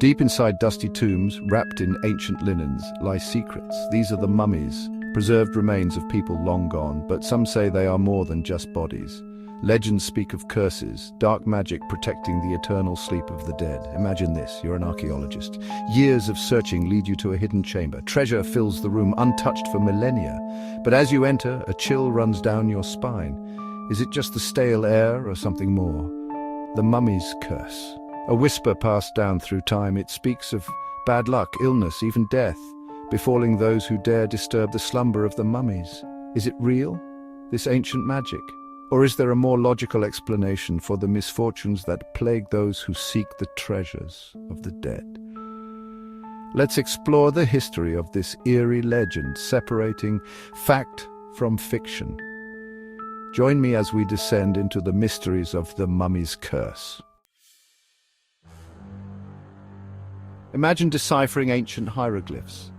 Deep inside dusty tombs, wrapped in ancient linens, lie secrets. These are the mummies, preserved remains of people long gone, but some say they are more than just bodies. Legends speak of curses, dark magic protecting the eternal sleep of the dead. Imagine this, you're an archaeologist. Years of searching lead you to a hidden chamber. Treasure fills the room, untouched for millennia. But as you enter, a chill runs down your spine. Is it just the stale air or something more? The mummy's curse. A whisper passed down through time. It speaks of bad luck, illness, even death, befalling those who dare disturb the slumber of the mummies. Is it real, this ancient magic? Or is there a more logical explanation for the misfortunes that plague those who seek the treasures of the dead? Let's explore the history of this eerie legend, separating fact from fiction. Join me as we descend into the mysteries of the mummy's curse. Imagine deciphering ancient hieroglyphs.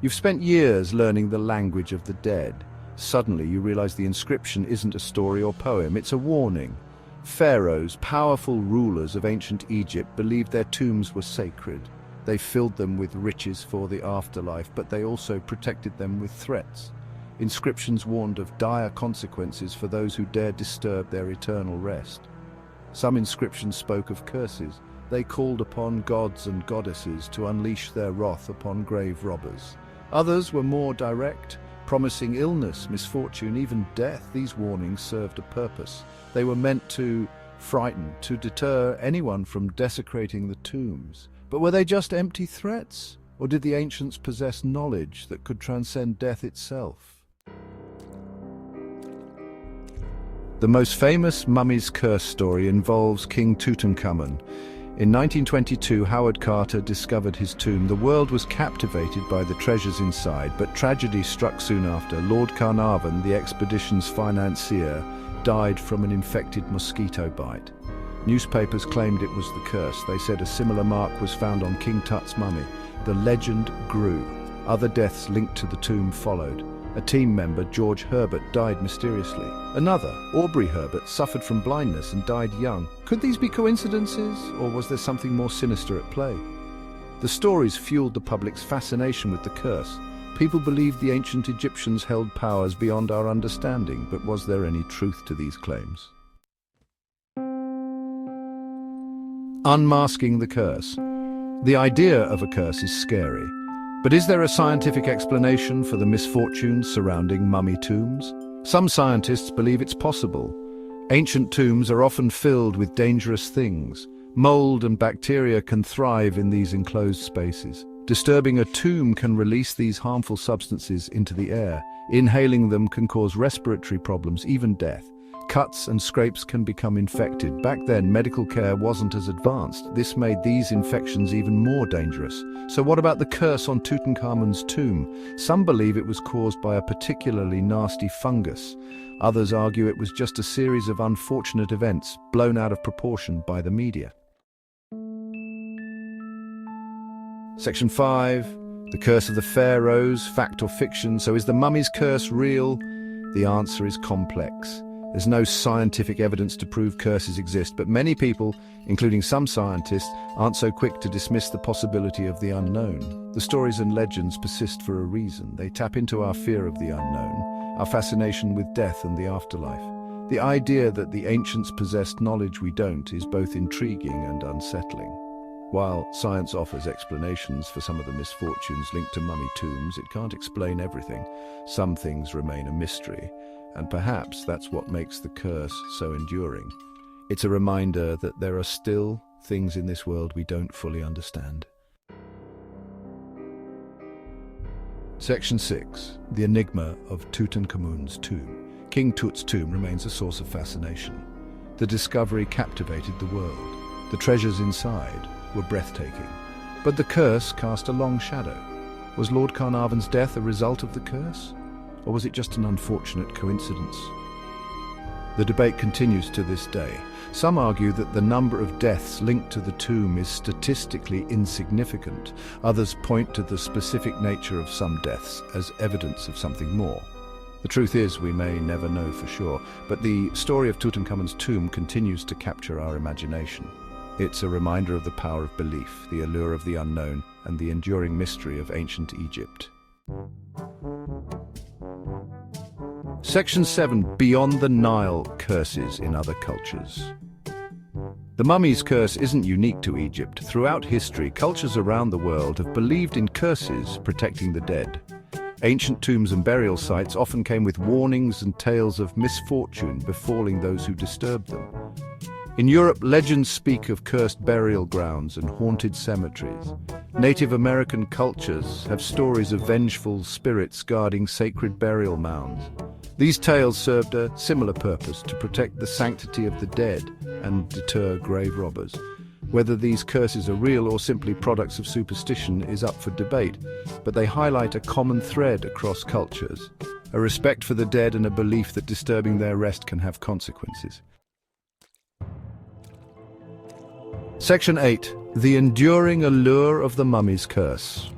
You've spent years learning the language of the dead. Suddenly you realize the inscription isn't a story or poem, it's a warning. Pharaohs, powerful rulers of ancient Egypt, believed their tombs were sacred. They filled them with riches for the afterlife, but they also protected them with threats. Inscriptions warned of dire consequences for those who dared disturb their eternal rest. Some inscriptions spoke of curses. They called upon gods and goddesses to unleash their wrath upon grave robbers. Others were more direct, promising illness, misfortune, even death. These warnings served a purpose. They were meant to frighten, to deter anyone from desecrating the tombs. But were they just empty threats? Or did the ancients possess knowledge that could transcend death itself? The most famous mummy's curse story involves King Tutankhamun. In 1922, Howard Carter discovered his tomb. The world was captivated by the treasures inside, but tragedy struck soon after. Lord Carnarvon, the expedition's financier, died from an infected mosquito bite. Newspapers claimed it was the curse. They said a similar mark was found on King Tut's mummy. The legend grew. Other deaths linked to the tomb followed. A team member, George Herbert, died mysteriously. Another, Aubrey Herbert, suffered from blindness and died young. Could these be coincidences, or was there something more sinister at play? The stories fueled the public's fascination with the curse. People believed the ancient Egyptians held powers beyond our understanding, but was there any truth to these claims? Unmasking the curse. The idea of a curse is scary. But is there a scientific explanation for the misfortunes surrounding mummy tombs? Some scientists believe it's possible. Ancient tombs are often filled with dangerous things. Mold and bacteria can thrive in these enclosed spaces. Disturbing a tomb can release these harmful substances into the air. Inhaling them can cause respiratory problems, even death. Cuts and scrapes can become infected. Back then, medical care wasn't as advanced. This made these infections even more dangerous. So what about the curse on Tutankhamun's tomb? Some believe it was caused by a particularly nasty fungus. Others argue it was just a series of unfortunate events, blown out of proportion by the media. Section 5. The curse of the pharaohs, fact or fiction. So is the mummy's curse real? The answer is complex. There's no scientific evidence to prove curses exist, but many people, including some scientists, aren't so quick to dismiss the possibility of the unknown. The stories and legends persist for a reason. They tap into our fear of the unknown, our fascination with death and the afterlife. The idea that the ancients possessed knowledge we don't is both intriguing and unsettling. While science offers explanations for some of the misfortunes linked to mummy tombs, it can't explain everything. Some things remain a mystery. And perhaps that's what makes the curse so enduring. It's a reminder that there are still things in this world we don't fully understand. Section 6. The enigma of Tutankhamun's tomb. King Tut's tomb remains a source of fascination. The discovery captivated the world. The treasures inside were breathtaking. But the curse cast a long shadow. Was Lord Carnarvon's death a result of the curse? Or was it just an unfortunate coincidence? The debate continues to this day. Some argue that the number of deaths linked to the tomb is statistically insignificant. Others point to the specific nature of some deaths as evidence of something more. The truth is, we may never know for sure, but the story of Tutankhamun's tomb continues to capture our imagination. It's a reminder of the power of belief, the allure of the unknown, and the enduring mystery of ancient Egypt. Section 7. Beyond the Nile: Curses in Other Cultures. The mummy's curse isn't unique to Egypt. Throughout history, cultures around the world have believed in curses protecting the dead. Ancient tombs and burial sites often came with warnings and tales of misfortune befalling those who disturbed them. In Europe, legends speak of cursed burial grounds and haunted cemeteries. Native American cultures have stories of vengeful spirits guarding sacred burial mounds. These tales served a similar purpose: to protect the sanctity of the dead and deter grave robbers. Whether these curses are real or simply products of superstition is up for debate, but they highlight a common thread across cultures: a respect for the dead and a belief that disturbing their rest can have consequences. Section 8. The enduring allure of the mummy's curse.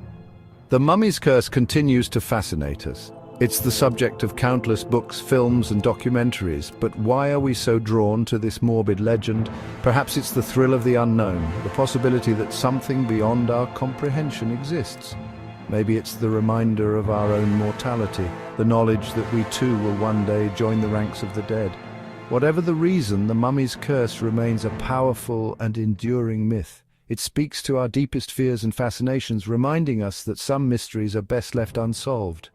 The mummy's curse continues to fascinate us. It's the subject of countless books, films, and documentaries, but why are we so drawn to this morbid legend? Perhaps it's the thrill of the unknown, the possibility that something beyond our comprehension exists. Maybe it's the reminder of our own mortality, the knowledge that we too will one day join the ranks of the dead. Whatever the reason, the mummy's curse remains a powerful and enduring myth. It speaks to our deepest fears and fascinations, reminding us that some mysteries are best left unsolved.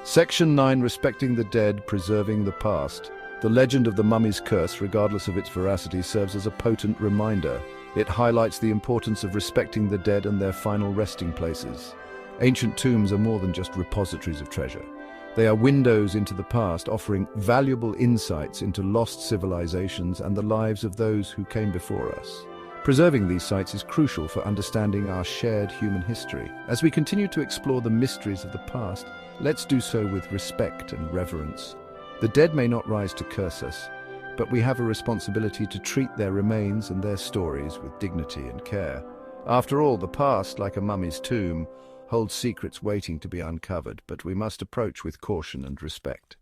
Section 9. Respecting the dead, preserving the past. The legend of the mummy's curse, regardless of its veracity, serves as a potent reminder. It highlights the importance of respecting the dead and their final resting places. Ancient tombs are more than just repositories of treasure. They are windows into the past, offering valuable insights into lost civilizations and the lives of those who came before us. Preserving these sites is crucial for understanding our shared human history. As we continue to explore the mysteries of the past, let's do so with respect and reverence. The dead may not rise to curse us, but we have a responsibility to treat their remains and their stories with dignity and care. After all, the past, like a mummy's tomb, holds secrets waiting to be uncovered, but we must approach with caution and respect.